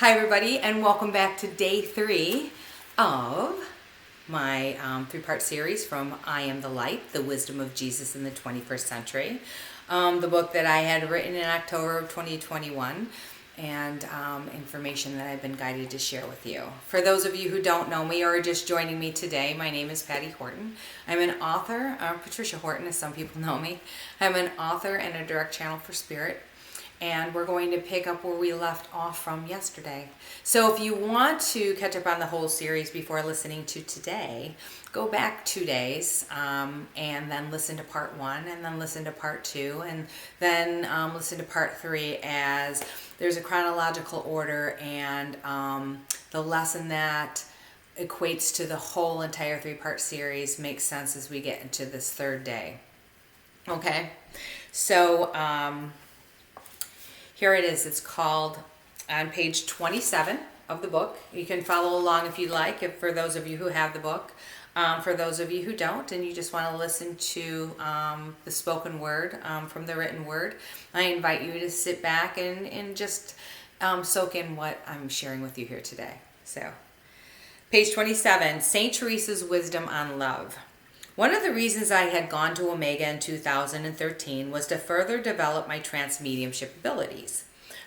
Hi everybody, and welcome back to day 3 of my 3-part series from I Am the Light, The Wisdom of Jesus in the 21st Century. The book that I had written in October of 2021, and information that I've been guided to share with you. For those of you who don't know me or are just joining me today, my name is Patty Horton. I'm an author, Patricia Horton as some people know me. I'm an author and a direct channel for spirit. And we're going to pick up where we left off from yesterday. So if you want to catch up on the whole series before listening to today, go back 2 days and then listen to part 1 and then listen to part 2 and then listen to part 3 as there's a chronological order, and the lesson that equates to the whole entire 3-part series makes sense as we get into this 3rd day. Okay, so here it is. It's called on page 27 of the book. You can follow along if you like, for those of you who have the book. For those of you who don't and you just want to listen to the spoken word from the written word, I invite you to sit back and just soak in what I'm sharing with you here today. So, page 27, St. Teresa's Wisdom on Love. One of the reasons I had gone to Omega in 2013 was to further develop my trance mediumship abilities.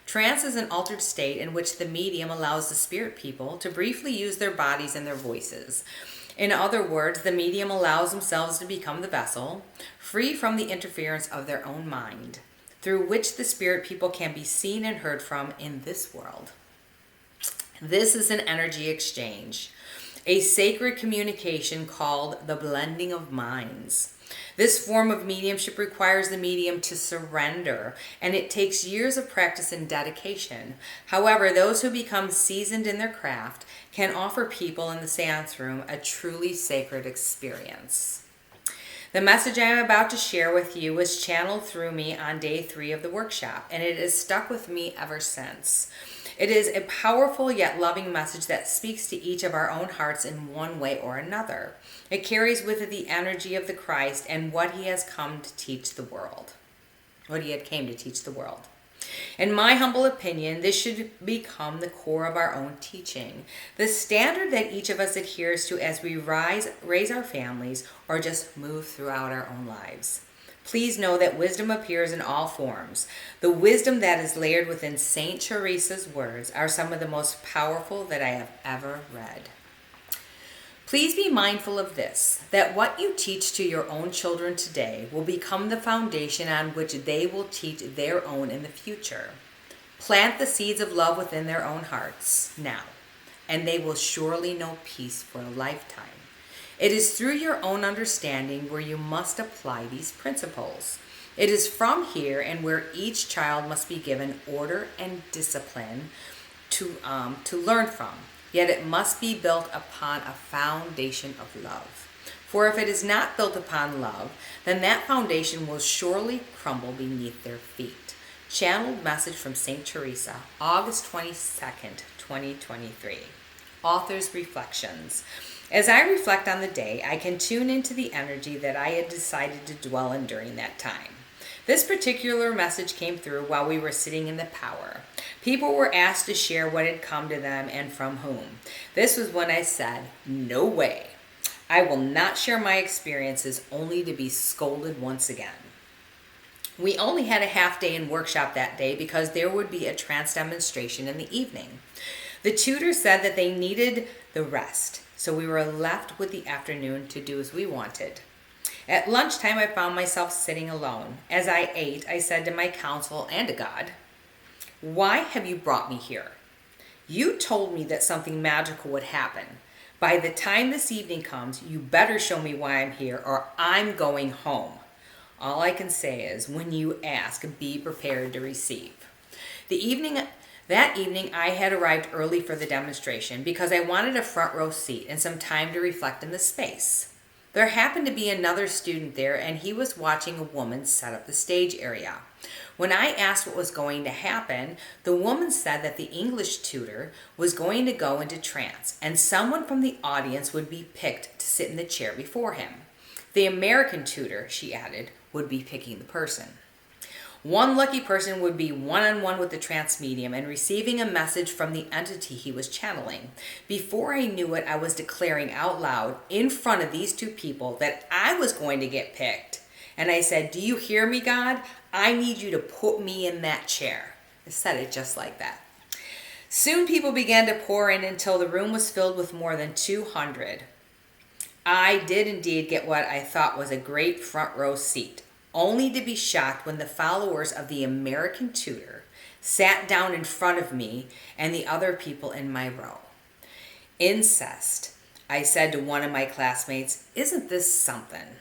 Trance is an altered state in which the medium allows the spirit people to briefly use their bodies and their voices. In other words, the medium allows themselves to become the vessel, free from the interference of their own mind, through which the spirit people can be seen and heard from in this world. This is an energy exchange, a sacred communication called the blending of minds. This form of mediumship requires the medium to surrender, and it takes years of practice and dedication. However, those who become seasoned in their craft can offer people in the seance room a truly sacred experience. The message I am about to share with you was channeled through me on day 3 of the workshop, and it has stuck with me ever since. It is a powerful yet loving message that speaks to each of our own hearts in one way or another. It carries with it the energy of the Christ and what he has come to teach the world. What he had came to teach the world. In my humble opinion, this should become the core of our own teaching, the standard that each of us adheres to as we raise our families or just move throughout our own lives. Please know that wisdom appears in all forms. The wisdom that is layered within St. Teresa's words are some of the most powerful that I have ever read. Please be mindful of this, that what you teach to your own children today will become the foundation on which they will teach their own in the future. Plant the seeds of love within their own hearts now, and they will surely know peace for a lifetime. It is through your own understanding where you must apply these principles. It is from here and where each child must be given order and discipline to learn from. Yet it must be built upon a foundation of love. For if it is not built upon love, then that foundation will surely crumble beneath their feet. Channeled message from St. Teresa, August 22nd, 2023. Author's Reflections. As I reflect on the day, I can tune into the energy that I had decided to dwell in during that time. This particular message came through while we were sitting in the power. People were asked to share what had come to them and from whom. This was when I said, no way. I will not share my experiences only to be scolded once again. We only had a half day in workshop that day because there would be a trance demonstration in the evening. The tutor said that they needed the rest, so we were left with the afternoon to do as we wanted. At lunchtime, I found myself sitting alone. As I ate, I said to my counsel and to God, why have you brought me here? You told me that something magical would happen. By the time this evening comes, you better show me why I'm here or I'm going home. All I can say is, when you ask, be prepared to receive. That evening, I had arrived early for the demonstration because I wanted a front row seat and some time to reflect in the space. There happened to be another student there, and he was watching a woman set up the stage area. When I asked what was going to happen, the woman said that the English tutor was going to go into trance, and someone from the audience would be picked to sit in the chair before him. The American tutor, she added, would be picking the person. One lucky person would be one-on-one with the trance medium and receiving a message from the entity he was channeling. Before I knew it, I was declaring out loud in front of these two people that I was going to get picked. And I said, "Do you hear me, God? I need you to put me in that chair." I said it just like that. Soon people began to pour in until the room was filled with more than 200. I did indeed get what I thought was a great front row seat, only to be shocked when the followers of the American tutor sat down in front of me and the other people in my row. Incest. I said to one of my classmates, "Isn't this something?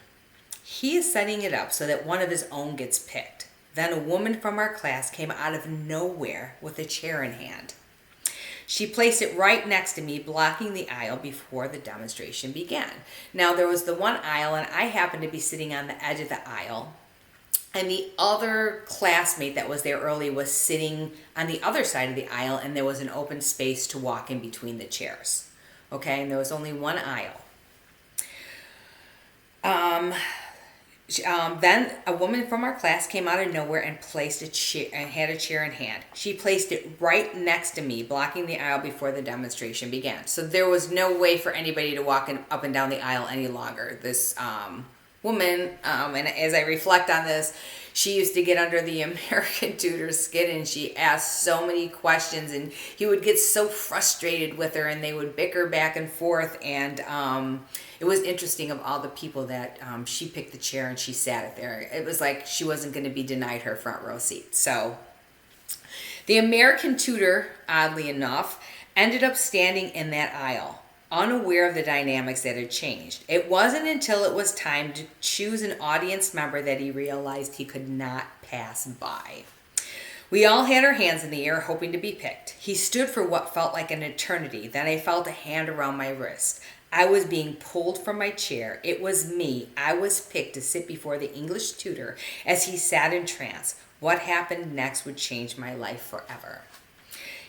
He is setting it up so that one of his own gets picked." Then a woman from our class came out of nowhere with a chair in hand. She placed it right next to me, blocking the aisle before the demonstration began. Now, there was the one aisle, and I happened to be sitting on the edge of the aisle. And the other classmate that was there early was sitting on the other side of the aisle, and there was an open space to walk in between the chairs. Okay, and there was only one aisle. Then a woman from our class came out of nowhere and placed a chair and had a chair in hand. She placed it right next to me, blocking the aisle before the demonstration began. So there was no way for anybody to walk up and down the aisle any longer. This woman, and as I reflect on this, she used to get under the American tutor's skin, and she asked so many questions, and he would get so frustrated with her, and they would bicker back and forth. And it was interesting, of all the people that she picked the chair and she sat it there. It was like she wasn't going to be denied her front row seat. So the American tutor, oddly enough, ended up standing in that aisle, unaware of the dynamics that had changed. It wasn't until it was time to choose an audience member that he realized he could not pass by. We all had our hands in the air, hoping to be picked. He stood for what felt like an eternity. Then I felt a hand around my wrist. I was being pulled from my chair. It was me. I was picked to sit before the English tutor as he sat in trance. What happened next would change my life forever.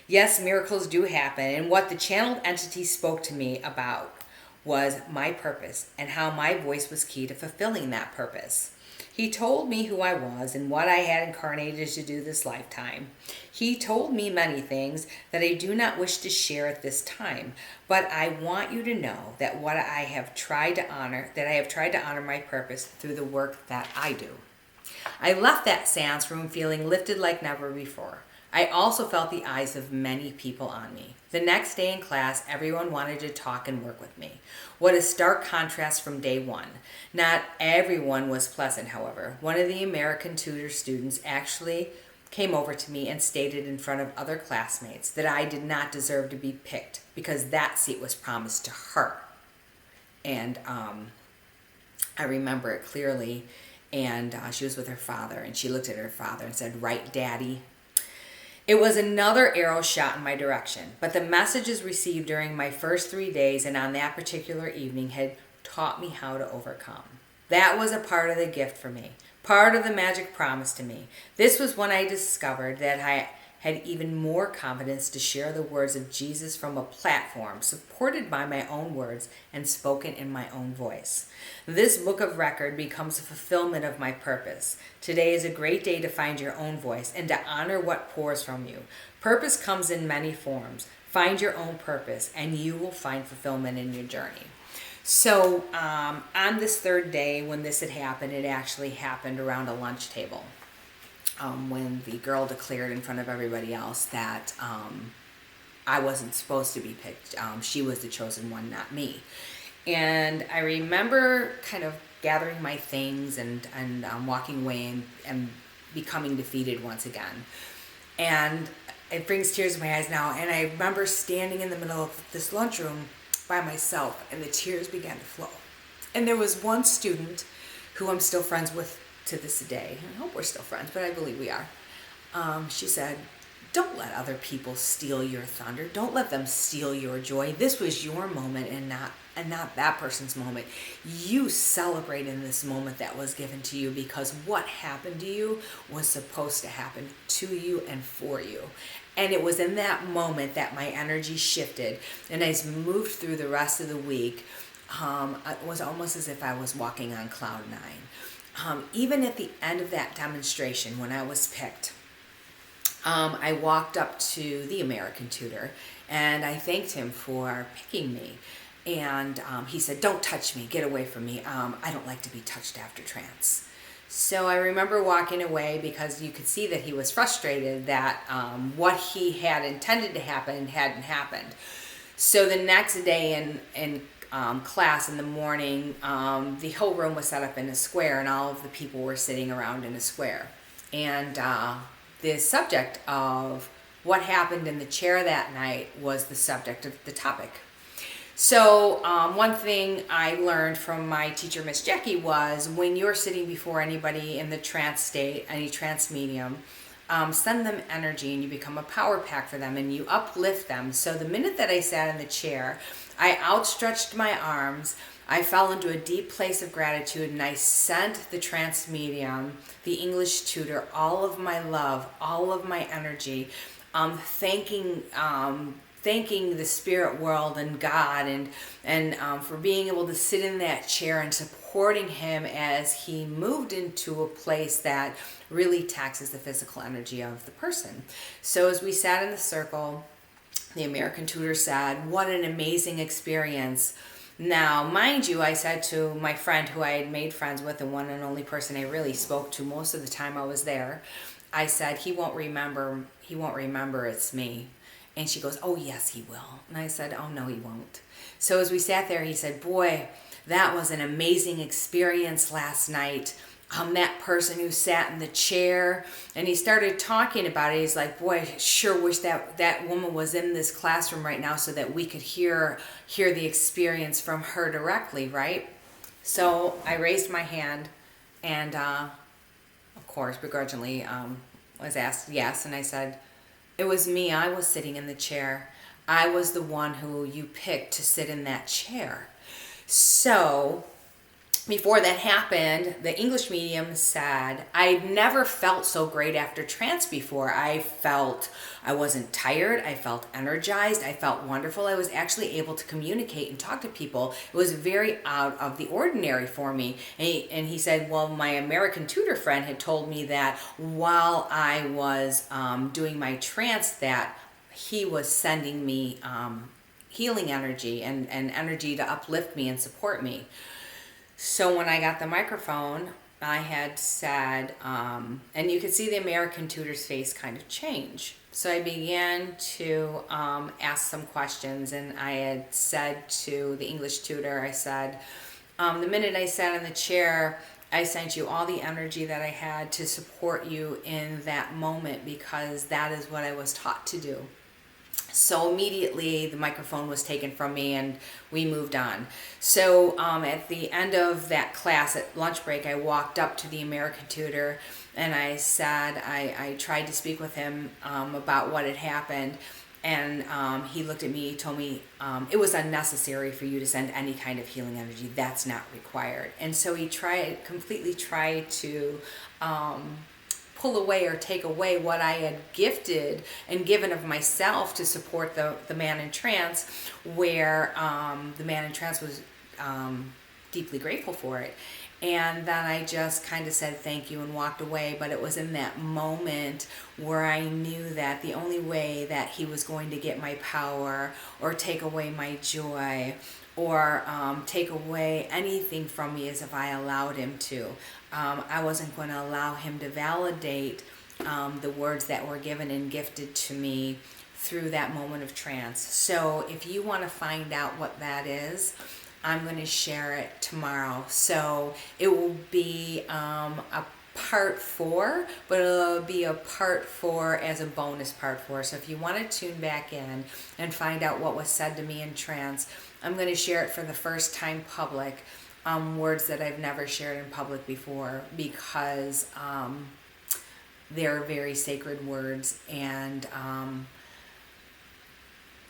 Yes, miracles do happen, and what the channeled entity spoke to me about was my purpose and how my voice was key to fulfilling that purpose. He told me who I was and what I had incarnated to do this lifetime. He told me many things that I do not wish to share at this time, but I want you to know that I have tried to honor my purpose through the work that I do. I left that seance room feeling lifted like never before. I also felt the eyes of many people on me. The next day in class, everyone wanted to talk and work with me. What a stark contrast from day one. Not everyone was pleasant, however. One of the American tutor students actually came over to me and stated in front of other classmates that I did not deserve to be picked because that seat was promised to her. And I remember it clearly. And she was with her father, and she looked at her father and said, "Right, Daddy?" It was another arrow shot in my direction, but the messages received during my first 3 days and on that particular evening had taught me how to overcome. That was a part of the gift for me, part of the magic promise to me. This was when I discovered that I had even more confidence to share the words of Jesus from a platform supported by my own words and spoken in my own voice. This book of record becomes a fulfillment of my purpose. Today is a great day to find your own voice and to honor what pours from you. Purpose comes in many forms. Find your own purpose and you will find fulfillment in your journey. So on this third day when this had happened, it actually happened around a lunch table. When the girl declared in front of everybody else that I wasn't supposed to be picked. She was the chosen one, not me. And I remember kind of gathering my things and walking away and becoming defeated once again. And it brings tears to my eyes now. And I remember standing in the middle of this lunchroom by myself, and the tears began to flow. And there was one student who I'm still friends with to this day. I hope we're still friends, but I believe we are. She said, "Don't let other people steal your thunder. Don't let them steal your joy. This was your moment and not that person's moment. You celebrate in this moment that was given to you because what happened to you was supposed to happen to you and for you." And it was in that moment that my energy shifted. And as I moved through the rest of the week, it was almost as if I was walking on cloud nine. Even at the end of that demonstration, when I was picked, I walked up to the American tutor and I thanked him for picking me. And he said, "Don't touch me, get away from me. I don't like to be touched after trance." So I remember walking away because you could see that he was frustrated that what he had intended to happen hadn't happened. So the next day in class in the morning, the whole room was set up in a square and all of the people were sitting around in a square. And the subject of what happened in the chair that night was the subject of the topic. So one thing I learned from my teacher, Miss Jackie, was when you're sitting before anybody in the trance state, any trance medium, send them energy and you become a power pack for them and you uplift them. So the minute that I sat in the chair, I outstretched my arms, I fell into a deep place of gratitude and I sent the trance medium, the English tutor, all of my love, all of my energy, thanking the spirit world and God and for being able to sit in that chair and supporting him as he moved into a place that really taxes the physical energy of the person. So as we sat in the circle, the American tutor said, "What an amazing experience." Now, mind you, I said to my friend who I had made friends with, the one and only person I really spoke to most of the time I was there, I said, he won't remember it's me. And she goes, "Oh, yes, he will." And I said, "Oh, no, he won't." So as we sat there, he said, "Boy, that was an amazing experience last night. That person who sat in the chair," and he started talking about it. He's like, "Boy, I sure wish that woman was in this classroom right now so that we could hear the experience from her directly," right? So I raised my hand and, of course, begrudgingly was asked yes. And I said, "It was me. I was sitting in the chair. I was the one who you picked to sit in that chair." So before that happened, the English medium said, "I'd never felt so great after trance before. I felt I wasn't tired. I felt energized. I felt wonderful. I was actually able to communicate and talk to people. It was very out of the ordinary for me." And he said, "Well, my American tutor friend had told me that while I was doing my trance that he was sending me healing energy and energy to uplift me and support me." So when I got the microphone, I had said, and you could see the American tutor's face kind of change. So I began to ask some questions, and I had said to the English tutor, I said, "The minute I sat in the chair, I sent you all the energy that I had to support you in that moment because that is what I was taught to do." So immediately the microphone was taken from me and we moved on. So at the end of that class at lunch break, I walked up to the American tutor and I said, I tried to speak with him about what had happened. And he looked at me, he told me, "It was unnecessary for you to send any kind of healing energy. That's not required." And so he completely tried to pull away or take away what I had gifted and given of myself to support the man in trance, where the man in trance was deeply grateful for it. And then I just kind of said thank you and walked away. But it was in that moment where I knew that the only way that he was going to get my power or take away my joy or take away anything from me is if I allowed him to. I wasn't going to allow him to validate the words that were given and gifted to me through that moment of trance. So if you want to find out what that is, I'm going to share it tomorrow. So it will be a part 4, but it'll be a part 4 as a bonus part 4. So if you want to tune back in and find out what was said to me in trance, I'm going to share it for the first time public, words that I've never shared in public before, because they're very sacred words, and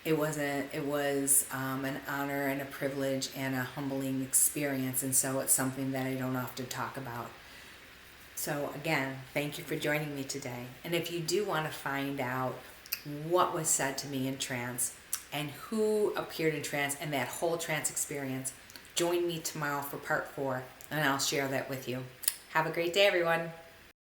it was an honor and a privilege and a humbling experience, and so it's something that I don't often talk about. So again, thank you for joining me today. And if you do want to find out what was said to me in trance and who appeared in trance and that whole trance experience, join me tomorrow for part 4, and I'll share that with you. Have a great day, everyone.